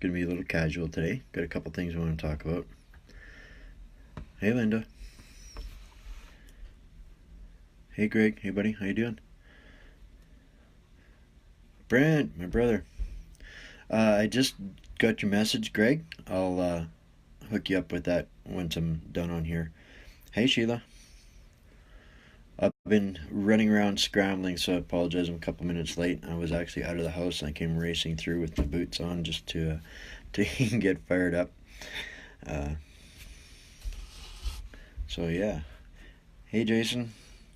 Gonna be a little casual today. Got a couple things I want to talk about. Hey, Linda. Hey, Greg. Hey, buddy. How you doing? Brent, my brother. I just got your message, Greg. I'll hook you up with that once I'm done on here. Hey, Sheila. I've been running around scrambling, so I apologize. I'm a couple minutes late. I was actually out of the house and I came racing through with my boots on just to get fired up. Uh, so yeah. Hey, Jason,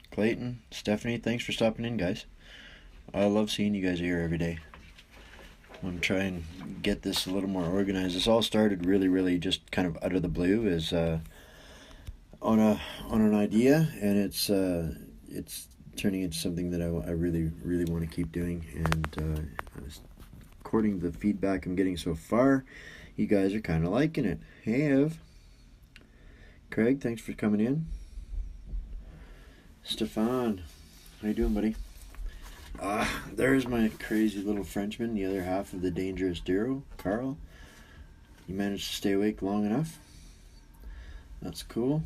Clayton, Stephanie. Thanks for stopping in, guys. I love seeing you guys here every day. I'm trying to get this a little more organized. This all started really just kind of out of the blue as on an idea, and it's turning into something that I really want to keep doing. And according to the feedback I'm getting so far, you guys are kind of liking it. Hey, Ev, Craig, thanks for coming in. Stefan, how you doing, buddy? There's my crazy little Frenchman, the other half of the dangerous duo, Carl. You managed to stay awake long enough. That's cool.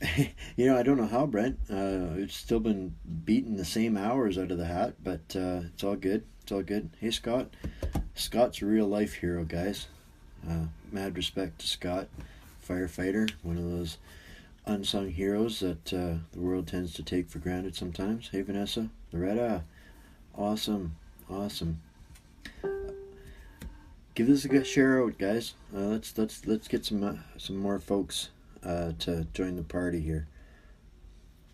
I don't know how, Brent. It's still been beating the same hours out of the hat, but it's all good. It's all good. Hey, Scott. Scott's a real life hero, guys. Mad respect to Scott, firefighter, one of those unsung heroes that the world tends to take for granted sometimes. Hey, Vanessa, Loretta, awesome. Give this a good share out, guys. Let's get some more folks to join the party here.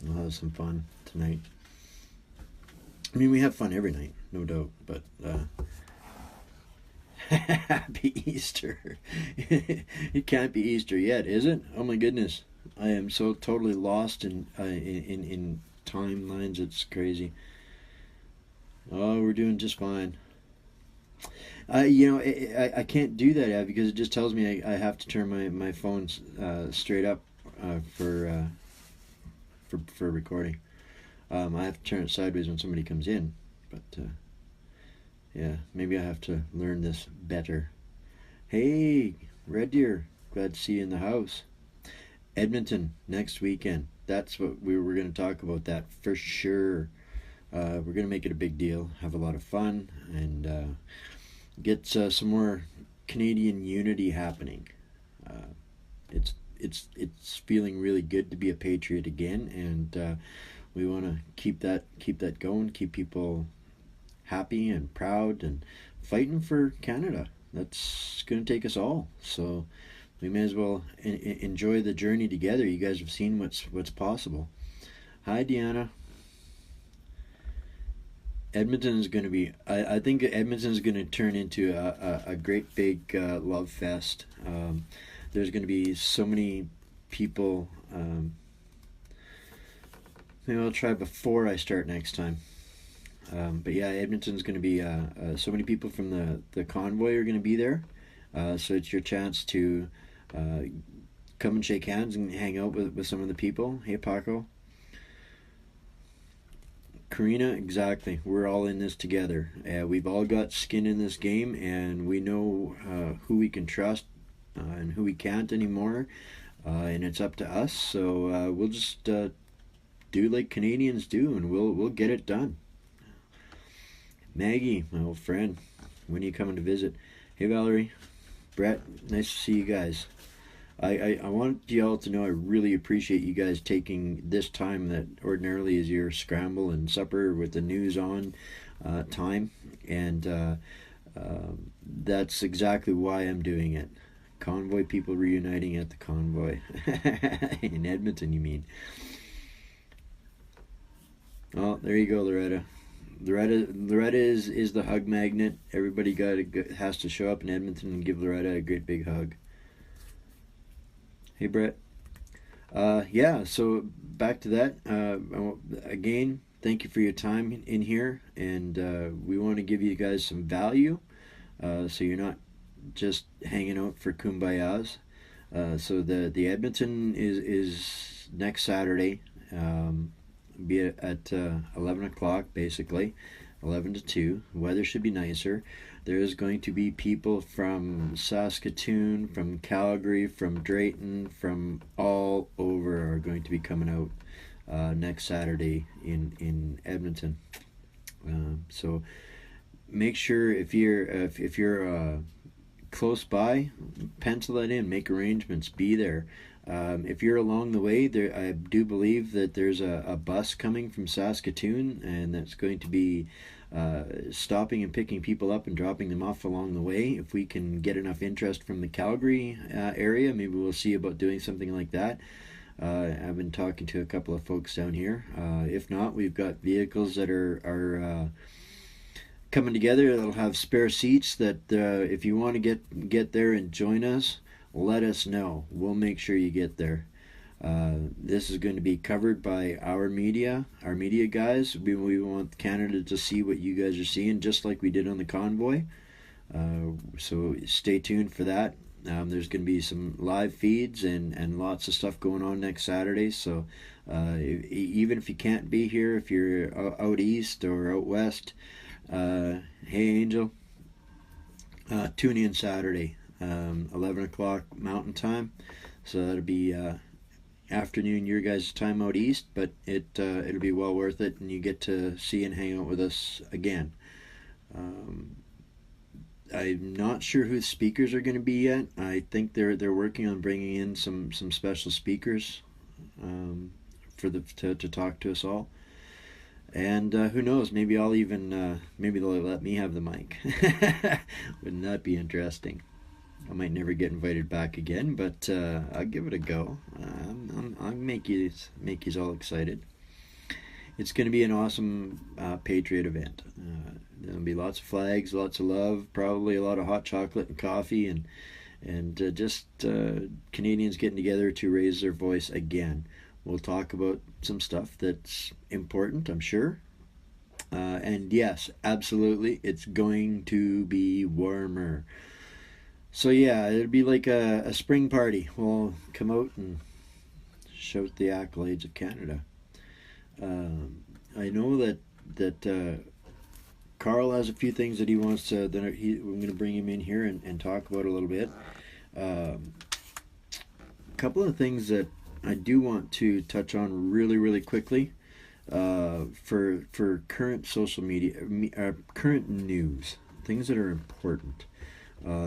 We'll have some fun tonight. I mean, we have fun every night, no doubt. But happy Easter! It can't be Easter yet, is it? Oh my goodness! I am so totally lost in timelines. It's crazy. Oh, we're doing just fine. I can't do that, Ab, because it just tells me I have to turn my phone straight up for recording. I have to turn it sideways when somebody comes in, but yeah, maybe I have to learn this better. Hey, Red Deer, glad to see you in the house. Edmonton next weekend. That's what we were going to talk about. That for sure. We're going to make it a big deal. Have a lot of fun and get some more Canadian unity happening. It's feeling really good to be a patriot again, and we want to keep that going. Keep people happy and proud and fighting for Canada. That's going to take us all. So we may as well enjoy the journey together. You guys have seen what's possible. Hi, Deanna. Edmonton is going to be. I think Edmonton is going to turn into a great big love fest. There's going to be so many people. Maybe I'll try before I start next time. But yeah, Edmonton's going to be so many people from the Convoy are going to be there. So it's your chance to come and shake hands and hang out with some of the people. Hey, Paco. Karina, exactly. We're all in this together. We've all got skin in this game, and we know who we can trust and who we can't anymore. And it's up to us. So we'll just do like Canadians do, and we'll get it done. Maggie, my old friend, when are you coming to visit? Hey, Valerie, Brett, nice to see you guys. I want you all to know I really appreciate you guys taking this time that ordinarily is your scramble and supper with the news on time, and that's exactly why I'm doing it. Convoy people reuniting at the Convoy in Edmonton, you mean? Oh, there you go, Loretta. Loretta is the hug magnet. Everybody has to show up in Edmonton and give Loretta a great big hug. Hey, Brett. Yeah, so back to that. Again, thank you for your time in here, and we want to give you guys some value, so you're not just hanging out for kumbayas. So the Edmonton is next Saturday, be at 11 o'clock, basically, 11 to 2. The weather should be nicer. There is going to be people from Saskatoon, from Calgary, from Drayton, from all over are going to be coming out next Saturday in Edmonton. So make sure if you're close by, pencil that in, make arrangements, be there. If you're along the way, there I do believe that there's a bus coming from Saskatoon, and that's going to be stopping and picking people up and dropping them off along the way. If we can get enough interest from the Calgary area, maybe we'll see about doing something like that. I've been talking to a couple of folks down here. If not, we've got vehicles that are coming together that'll have spare seats that if you want to get there and join us, let us know. We'll make sure you get there. This is going to be covered by our media guys. We want Canada to see what you guys are seeing, just like we did on the convoy. So stay tuned for that. There's going to be some live feeds and lots of stuff going on next Saturday. So even if you can't be here, if you're out east or out west, hey Angel, tune in Saturday, 11 o'clock Mountain Time. So that'll be afternoon your guys' time out east, but it'll be well worth it, and you get to see and hang out with us again. I'm not sure who the speakers are going to be yet. I think they're working on bringing in some special speakers to talk to us all. And who knows? Maybe I'll even maybe they'll let me have the mic. Wouldn't that be interesting? I might never get invited back again, but I'll give it a go. I'll make you all excited. It's going to be an awesome Patriot event. There'll be lots of flags, lots of love, probably a lot of hot chocolate and coffee, and just Canadians getting together to raise their voice again. We'll talk about some stuff that's important, I'm sure. And yes, absolutely, it's going to be warmer. So yeah, it'll be like a spring party. We'll come out and shout the accolades of Canada. I know that Carl has a few things that he wants to. We're going to bring him in here and talk about a little bit. A couple of things that I do want to touch on really quickly for current social media, current news, things that are important.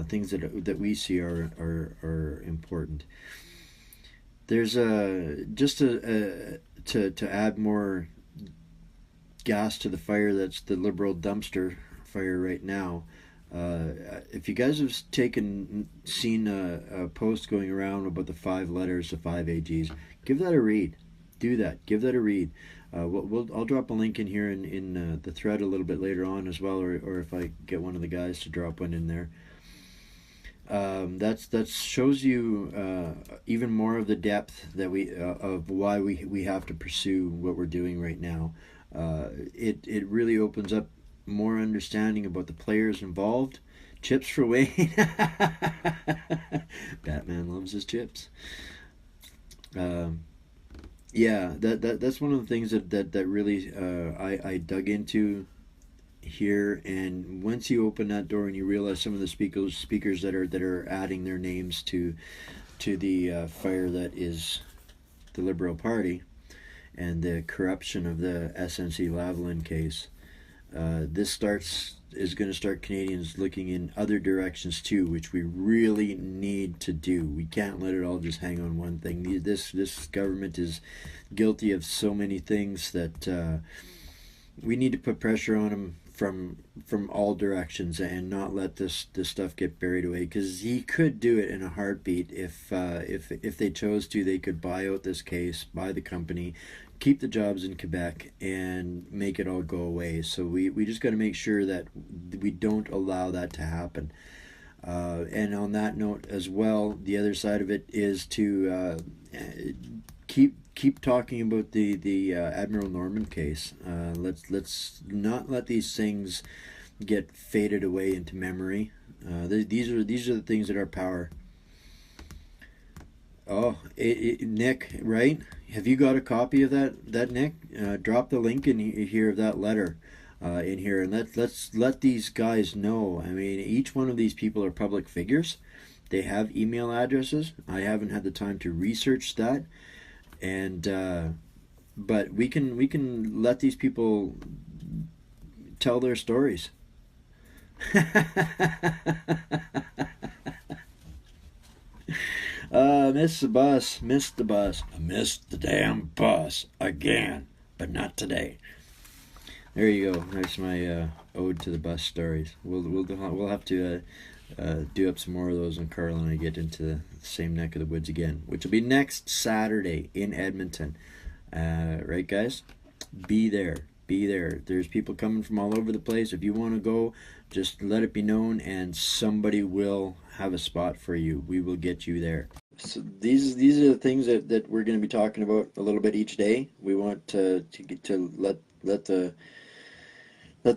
Things that we see are important. There's to add more gas to the fire that's the Liberal dumpster fire right now. If you guys have seen a post going around about the 5 letters, the 5 AGs, give that a read. Do that. Give that a read. I'll drop a link in here in the thread a little bit later on as well, or if I get one of the guys to drop one in there. That shows you even more of the depth that of why we have to pursue what we're doing right now. It really opens up more understanding about the players involved. Chips for Wayne. Batman loves his chips. Yeah, that's one of the things that really I dug into here, and once you open that door and you realize some of the speakers that are adding their names to the fire that is the Liberal Party and the corruption of the SNC Lavalin case, this is going to start Canadians looking in other directions too, which we really need to do. We can't let it all just hang on one thing. This government is guilty of so many things that we need to put pressure on them from all directions and not let this stuff get buried away, because he could do it in a heartbeat. If they chose to, they could buy out this case, buy the company, keep the jobs in Quebec, and make it all go away. So we just got to make sure that we don't allow that to happen. And on that note as well, the other side of it is to keep talking about the Admiral Norman case. Let's not let these things get faded away into memory. These are the things that are power. Oh, Nick, right? Have you got a copy of that Nick? Drop the link in here of that letter. in here, and let's let these guys know. I mean, each one of these people are public figures. They have email addresses. I haven't had the time to research that, and but we can let these people tell their stories. Missed the bus, missed the bus, I missed the damn bus again, but not today. There you go. There's my ode to the bus stories. We'll have to do up some more of those when Carl and I get into the same neck of the woods again, which will be next Saturday in Edmonton. Right, guys? Be there. Be there. There's people coming from all over the place. If you want to go, just let it be known, and somebody will have a spot for you. We will get you there. So these are the things that we're going to be talking about a little bit each day. We want to get to let the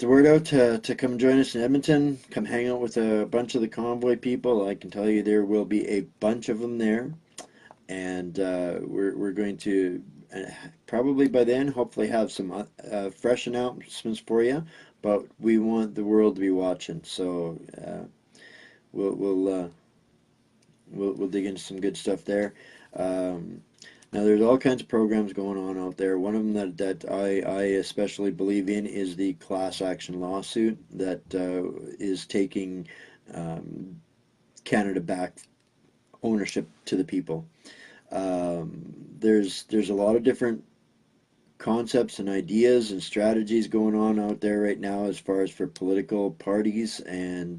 word out to come join us in Edmonton. Come hang out with a bunch of the Convoy people. I can tell you there will be a bunch of them there, and we're going to probably by then hopefully have some fresh announcements for you. But we want the world to be watching, so we'll we'll dig into some good stuff there. Now, there's all kinds of programs going on out there. One of them that I especially believe in is the class action lawsuit that is taking Canada back ownership to the people. There's a lot of different concepts and ideas and strategies going on out there right now as far as for political parties and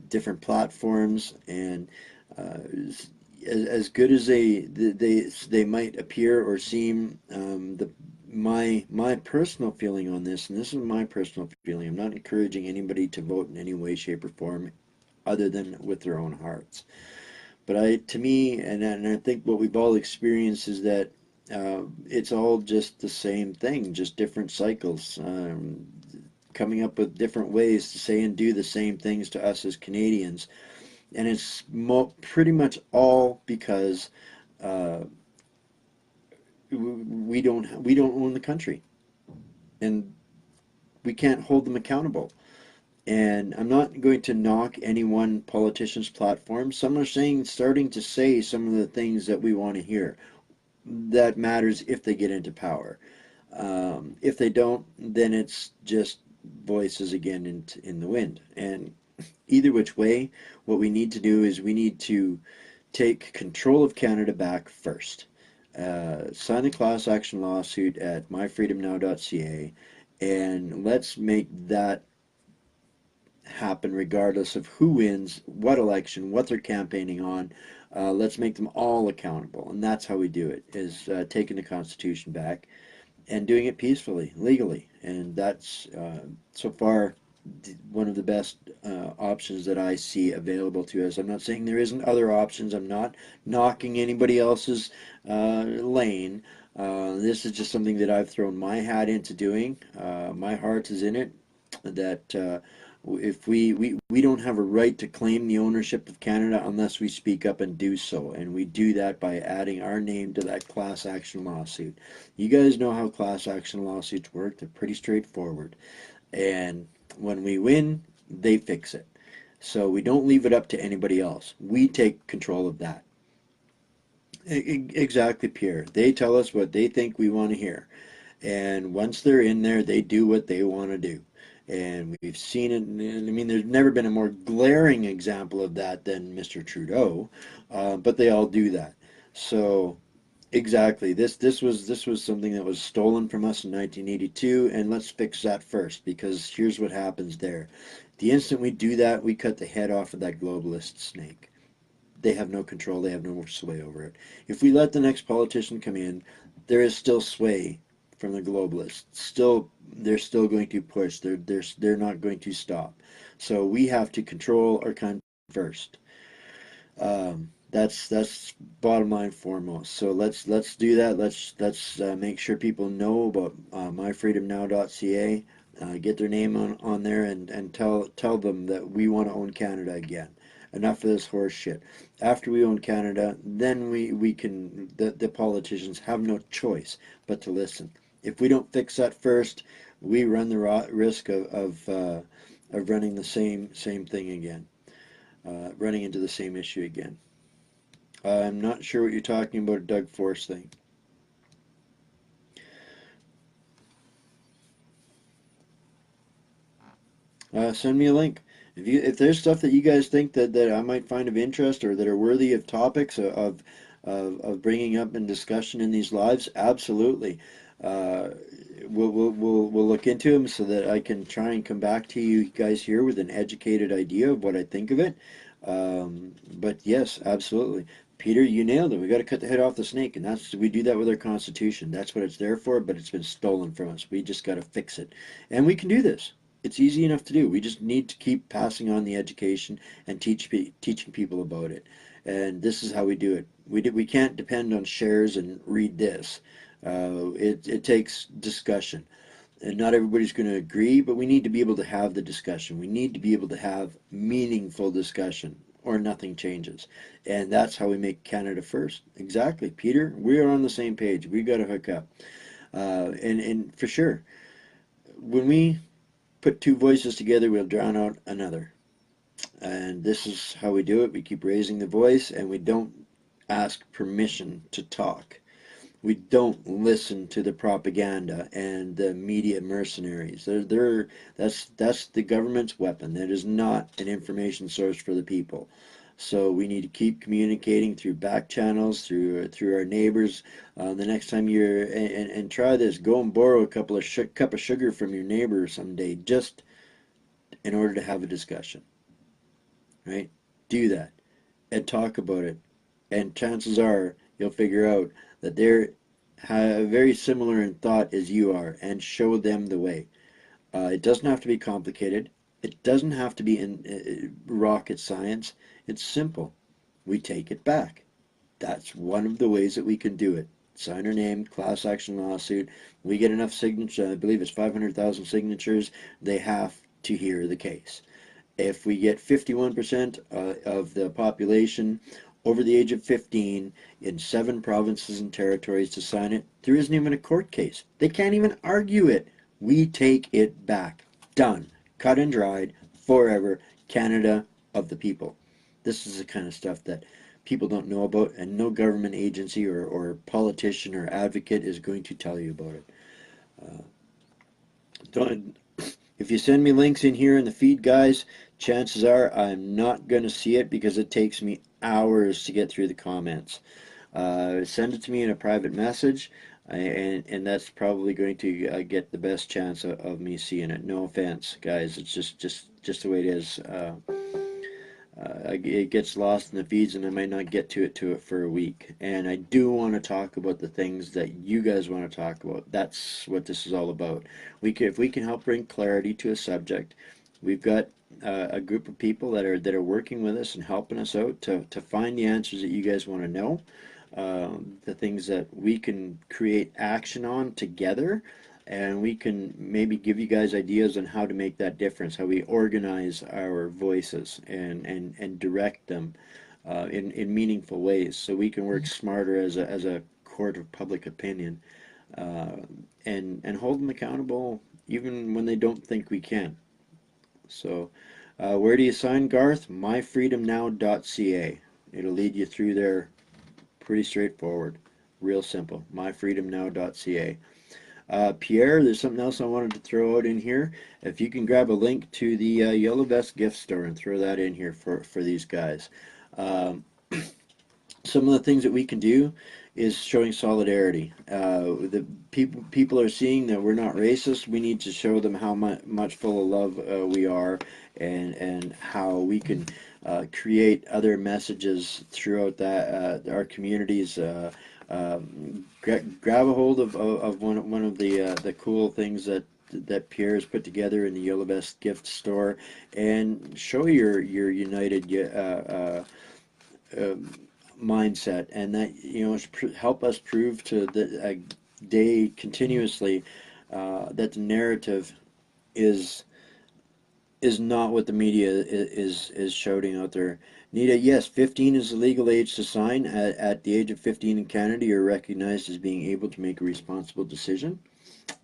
different platforms, and as good as they might appear or seem, my personal feeling on this, and this is my personal feeling, I'm not encouraging anybody to vote in any way, shape, or form other than with their own hearts. But to me, and I think what we've all experienced is that it's all just the same thing, just different cycles, coming up with different ways to say and do the same things to us as Canadians. And it's pretty much all because we don't own the country, and we can't hold them accountable. And I'm not going to knock any one politician's platform. Some are starting to say some of the things that we want to hear. That matters if they get into power. If they don't, then it's just voices again in the wind. And either which way, what we need to do is we need to take control of Canada back first. Sign a class action lawsuit at myfreedomnow.ca, and let's make that happen regardless of who wins, what election, what they're campaigning on. Let's make them all accountable, and that's how we do it, is taking the Constitution back and doing it peacefully, legally. And that's so far one of the best options that I see available to us. I'm not saying there isn't other options. I'm not knocking anybody else's lane. This is just something that I've thrown my hat into doing. My heart is in it. That if we don't have a right to claim the ownership of Canada unless we speak up and do so, and we do that by adding our name to that class action lawsuit. You guys know how class action lawsuits work. They're pretty straightforward, and when we win, they fix it. So we don't leave it up to anybody else. We take control of that. Exactly, Pierre. They tell us what they think we want to hear. And once they're in there, they do what they want to do. And we've seen it. I mean, there's never been a more glaring example of that than Mr. Trudeau, but they all do that. So exactly, this was something that was stolen from us in 1982, and let's fix that first, because here's what happens there. The instant we do that, we cut the head off of that globalist snake. They have no control. They have no more sway over it. If we let the next politician come in, there is still sway from the globalists. They're still going to push. They're not going to stop. So we have to control our country first. That's bottom line foremost. So let's do that. Let's make sure people know about myfreedomnow.ca. Get their name on there, and tell them that we want to own Canada again. Enough of this horse shit. After we own Canada, then we can, the politicians have no choice but to listen If we don't fix that first, we run the risk of running the same thing again, running into the same issue again. I'm not sure what you're talking about, Doug Force thing. Send me a link. If there's stuff that you guys think that I might find of interest or that are worthy of topics of bringing up in discussion in these lives, absolutely. Uh, we'll look into them so that I can try and come back to you guys here with an educated idea of what I think of it. But yes, absolutely. Peter, you nailed it. We got to cut the head off the snake, and we do that with our Constitution. That's what it's there for, but it's been stolen from us. We just got to fix it, and we can do this. It's easy enough to do. We just need to keep passing on the education and teaching people about it. And this is how we do it. We can't depend on shares and read this. It takes discussion. And not everybody's going to agree, but we need to be able to have the discussion. We need to be able to have meaningful discussion, or nothing changes. And that's how we make Canada first. Exactly, Peter. We are on the same page. We got to hook up. And for sure, when we put two voices together, we'll drown out another. And this is how we do it. We keep raising the voice, and we don't ask permission to talk. We don't listen to the propaganda and the media mercenaries. That's the government's weapon. That is not an information source for the people. So we need to keep communicating through back channels, through our neighbors. The next time and try this, go and borrow a cup of sugar from your neighbor someday, just in order to have a discussion. Right? Do that and talk about it. And chances are you'll figure out that they're very similar in thought as you are, and show them the way. It doesn't have to be complicated. It doesn't have to be in rocket science. It's simple. We take it back. That's one of the ways that we can do it. Sign our name, class action lawsuit. We get enough signatures, I believe it's 500,000 signatures, they have to hear the case. If we get 51% of the population over the age of 15 in 7 provinces and territories to sign it, there isn't even a court case. They can't even argue it. We take it back. Done. Cut and dried. Forever. Canada of the people. This is the kind of stuff that people don't know about, and no government agency or politician or advocate is going to tell you about it. If you send me links in here in the feed, guys, chances are I'm not going to see it because it takes me hours to get through the comments. Send it to me in a private message, and that's probably going to get the best chance of me seeing it. No offense, guys. It's just the way it is. It gets lost in the feeds, and I might not get to it for a week. And I do want to talk about the things that you guys want to talk about. That's what this is all about. If we can help bring clarity to a subject, we've got a group of people that are working with us and helping us out to find the answers that you guys want to know, the things that we can create action on together, and we can maybe give you guys ideas on how to make that difference, how we organize our voices and direct them in meaningful ways, so we can work smarter as a court of public opinion, and hold them accountable even when they don't think we can. So where do you sign, Garth? myfreedomnow.ca. It'll lead you through there. Pretty straightforward, real simple. myfreedomnow.ca. Pierre, there's something else I wanted to throw out in here. If you can grab a link to the Yellow Vest gift store and throw that in here for these guys. Some of the things that we can do is showing solidarity. The people are seeing that we're not racist. We need to show them how much full of love we are, and how we can create other messages throughout our communities. Grab a hold of one of the cool things that Pierre has put together in the Yellow Vest gift store, and show your united mindset, and that help us prove to the day continuously that the narrative is not what the media is shouting out there. Nita, yes, 15 is the legal age to sign. At the age of 15 in Canada, you're recognized as being able to make a responsible decision.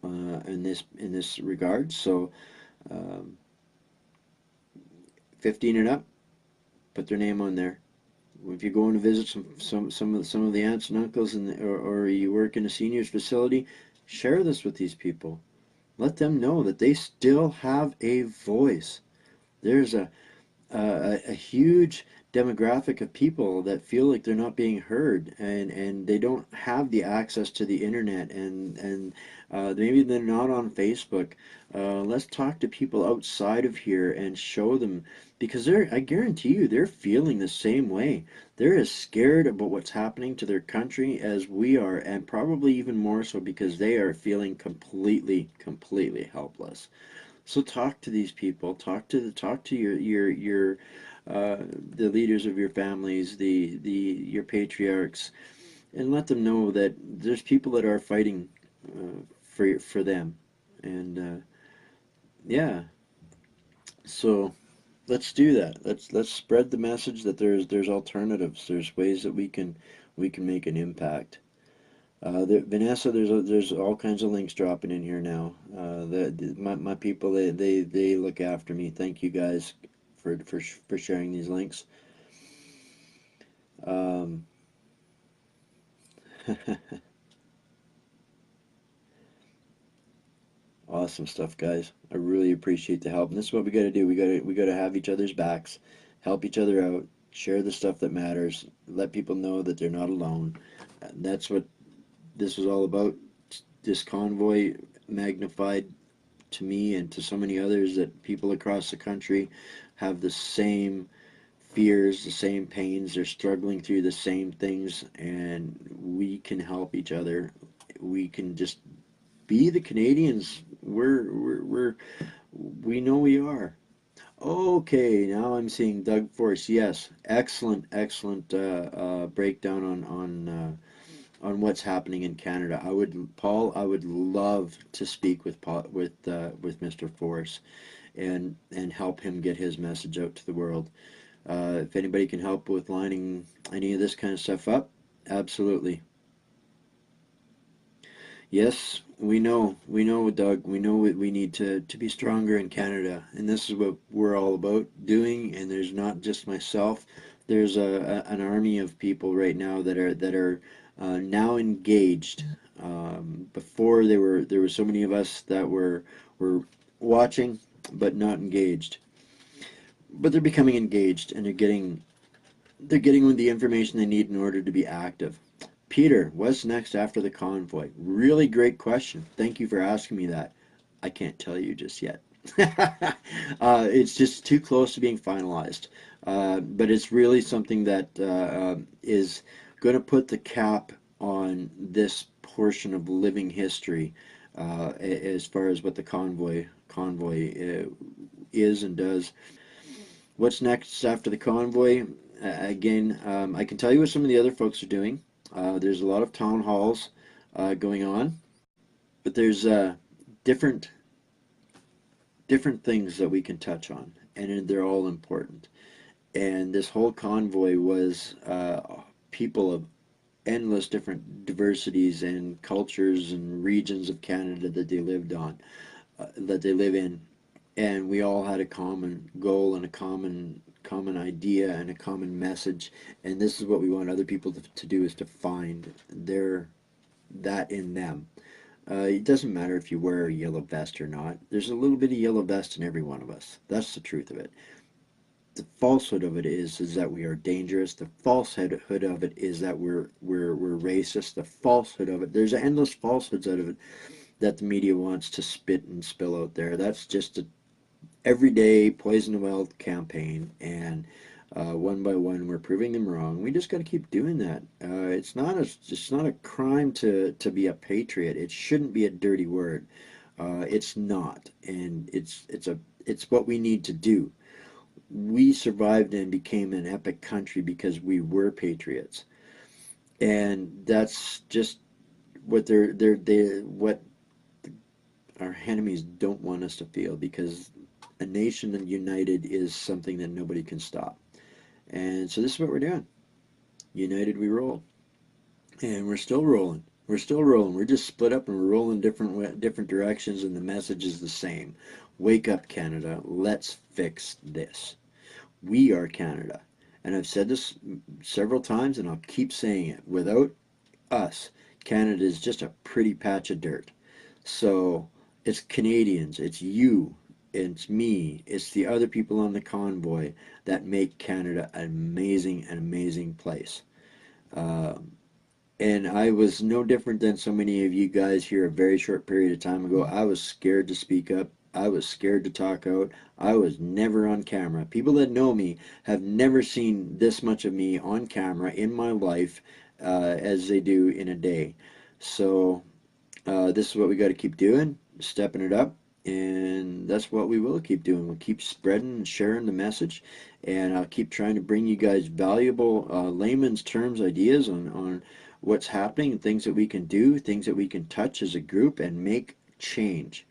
in this regard. So 15 and up, put their name on there. If you're going to visit some of the aunts and uncles, or you work in a seniors facility, share this with these people. Let them know that they still have a voice. There's a huge demographic of people that feel like they're not being heard, and they don't have the access to the internet, and maybe they're not on Facebook. Let's talk to people outside of here and show them, because I guarantee you, they're feeling the same way. They're as scared about what's happening to their country as we are, and probably even more so because they are feeling completely helpless. So talk to these people. Talk to the leaders of your families, your patriarchs, and let them know that there's people that are fighting for them. And yeah, so let's do that. Let's spread the message that there's alternatives. There's ways that we can make an impact. Vanessa, there's all kinds of links dropping in here now. My people, they look after me. Thank you guys for sharing these links. Um, awesome stuff, guys. I really appreciate the help. And this is what we got to do. We got to have each other's backs, help each other out, share the stuff that matters, let people know that they're not alone. That's what this was all about. This convoy magnified to me and to so many others that people across the country have the same fears, the same pains, they're struggling through the same things, and we can help each other. We can just be the Canadians we know we are. Okay, now I'm seeing Doug Force. Yes, excellent breakdown on what's happening in Canada. I would love to speak with Mr. Force and help him get his message out to the world. If anybody can help with lining any of this kind of stuff up, absolutely. Yes, we know, Doug. We know we need to be stronger in Canada, and this is what we're all about doing. And there's not just myself. There's an army of people right now that are now engaged. Before there were so many of us that were watching but not engaged. But they're becoming engaged, and they're getting the information they need in order to be active. Peter, what's next after the convoy? Really great question. Thank you for asking me that. I can't tell you just yet. It's just too close to being finalized. But it's really something that is going to put the cap on this portion of living history as far as what the convoy is and does. What's next after the convoy? Again, I can tell you what some of the other folks are doing. There's a lot of town halls going on, but there's different different things that we can touch on, and they're all important. And this whole convoy was people of endless different diversities and cultures and regions of Canada that they lived on, that they live in, and we all had a common goal and a common idea and a common message. And this is what we want other people to do, is to find that in them. It doesn't matter if you wear a yellow vest or not. There's a little bit of yellow vest in every one of us. That's the truth of it. The falsehood of it is that we are dangerous. The falsehood of it is that we're racist. The falsehood of it, there's endless falsehoods out of it that the media wants to spit and spill out there. That's just a everyday poison the well campaign, and one by one we're proving them wrong. We just got to keep doing that. It's not a crime to be a patriot. It shouldn't be a dirty word. It's not, and it's what we need to do. We survived and became an epic country because we were patriots, and that's just what our enemies don't want us to feel, because a nation united is something that nobody can stop. And so this is what we're doing. United we roll. And we're still rolling. We're still rolling. We're just split up and we're rolling different directions, and the message is the same. Wake up, Canada. Let's fix this. We are Canada. And I've said this several times, and I'll keep saying it. Without us, Canada is just a pretty patch of dirt. So it's Canadians, it's you, it's me, it's the other people on the convoy that make Canada an amazing place. Uh, and I was no different than so many of you guys here a very short period of time ago. I was scared to speak up. I was scared to talk out. I was never on camera. People that know me have never seen this much of me on camera in my life as they do in a day. So this is what we got to keep doing, stepping it up, and that's what we will keep doing. We'll keep spreading and sharing the message, and I'll keep trying to bring you guys valuable layman's terms ideas on what's happening and things that we can do, things that we can touch as a group and make change.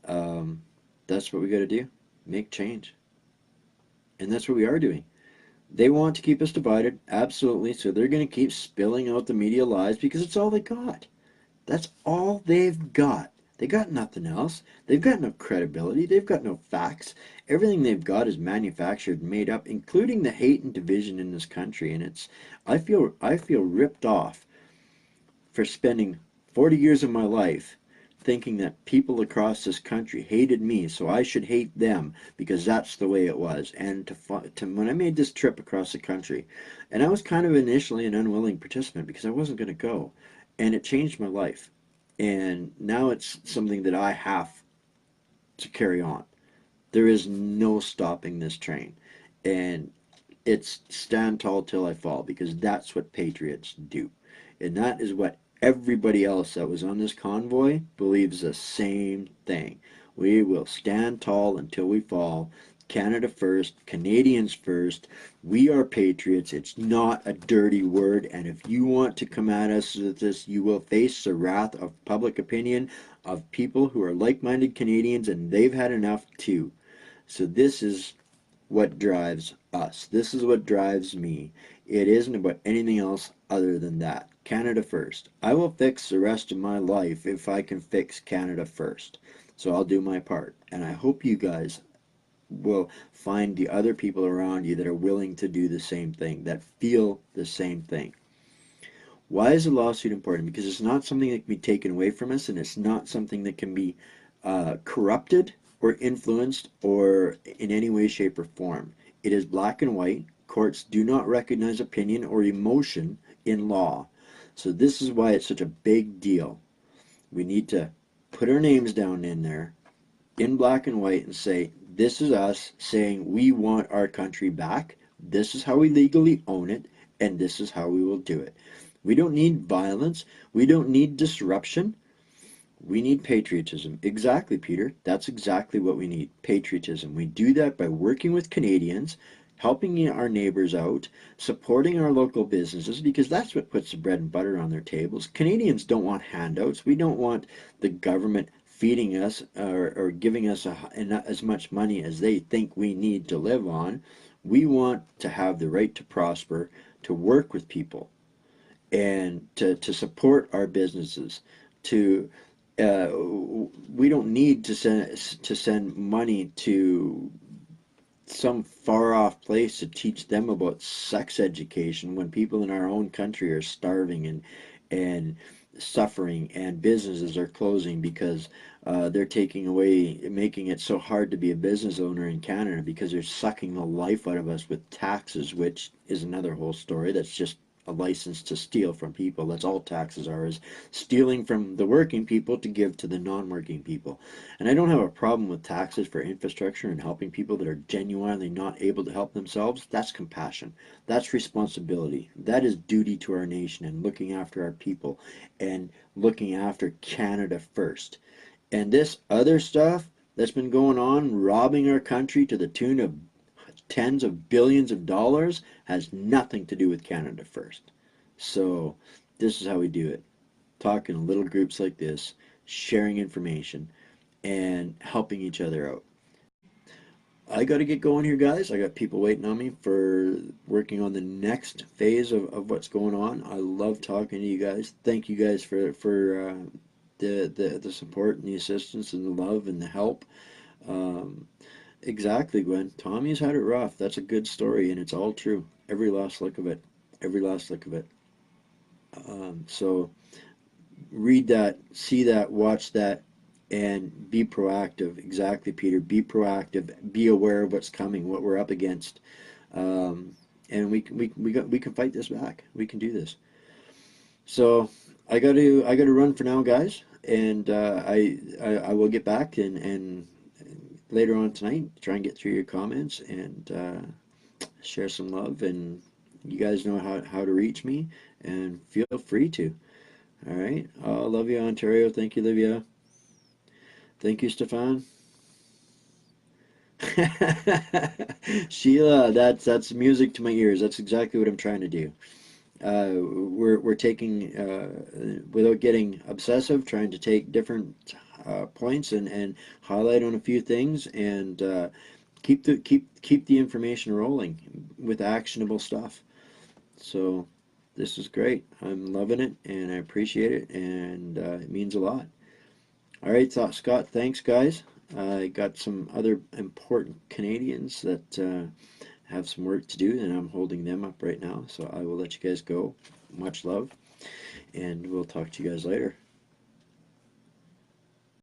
Um, that's what we got to do, make change. And that's what we are doing. They want to keep us divided, absolutely, so they're going to keep spilling out the media lies because it's all they got. That's all they've got. They got nothing else. They've got no credibility. They've got no facts. Everything they've got is manufactured and made up, including the hate and division in this country. And I feel ripped off for spending 40 years of my life thinking that people across this country hated me, so I should hate them because that's the way it was. And when I made this trip across the country, and I was kind of initially an unwilling participant because I wasn't going to go, and it changed my life. And now it's something that I have to carry on. There is no stopping this train. And it's stand tall till I fall because that's what patriots do. And that is what everybody else that was on this convoy believes the same thing. We will stand tall until we fall. Canada first, Canadians first. We are patriots. It's not a dirty word. And if you want to come at us with this, you will face the wrath of public opinion of people who are like-minded Canadians, and they've had enough too. So this is what drives us. This is what drives me. It isn't about anything else other than that. Canada first. I will fix the rest of my life if I can fix Canada first. So I'll do my part. And I hope you guys will find the other people around you that are willing to do the same thing, that feel the same thing. Why is a lawsuit important? Because it's not something that can be taken away from us, and it's not something that can be corrupted or influenced or in any way, shape, or form. It is black and white. Courts do not recognize opinion or emotion in law. So this is why it's such a big deal. We need to put our names down in there in black and white and say, this is us saying we want our country back. This is how we legally own it, and this is how we will do it. We don't need violence. We don't need disruption. We need patriotism. Exactly, Peter. That's exactly what we need. Patriotism. We do that by working with Canadians, helping our neighbors out, supporting our local businesses, because that's what puts the bread and butter on their tables. Canadians don't want handouts. We don't want the government feeding us or giving us as much money as they think we need to live on. We want to have the right to prosper, to work with people, and to support our businesses. To we don't need to send money to some far off place to teach them about sex education when people in our own country are starving and suffering, and businesses are closing because they're taking away, making it so hard to be a business owner in Canada because they're sucking the life out of us with taxes, which is another whole story. That's just a license to steal from people. That's all taxes are, is stealing from the working people to give to the non-working people. And I don't have a problem with taxes for infrastructure and helping people that are genuinely not able to help themselves. That's compassion. That's responsibility. That is duty to our nation and looking after our people and looking after Canada first. And this other stuff that's been going on, robbing our country to the tune of tens of billions of dollars, has nothing to do with Canada first. So this is how we do it. Talking in little groups like this, sharing information, and helping each other out. I got to get going here, guys. I got people waiting on me for working on the next phase of what's going on. I love talking to you guys. Thank you guys for the support and the assistance and the love and the help. Um, exactly, Gwen. Tommy's had it rough. That's a good story, and it's all true. Every last lick of it. Every last lick of it. So read that, see that, watch that, and be proactive. Exactly, Peter. Be proactive. Be aware of what's coming, what we're up against, um, and we can fight this back. We can do this. So I got to run for now, guys, and I will get back and later on tonight try and get through your comments and share some love. And you guys know how to reach me, and feel free to. All right. Love you, Ontario. Thank you, Livia. Thank you, Stefan. Sheila, that's music to my ears. That's exactly what I'm trying to do. We're taking without getting obsessive, trying to take different points and highlight on a few things and keep the information rolling with actionable stuff. So this is great. I'm loving it and I appreciate it and it means a lot. All right, Scott. Thanks, guys. I got some other important Canadians that have some work to do, and I'm holding them up right now. So I will let you guys go. Much love, and we'll talk to you guys later.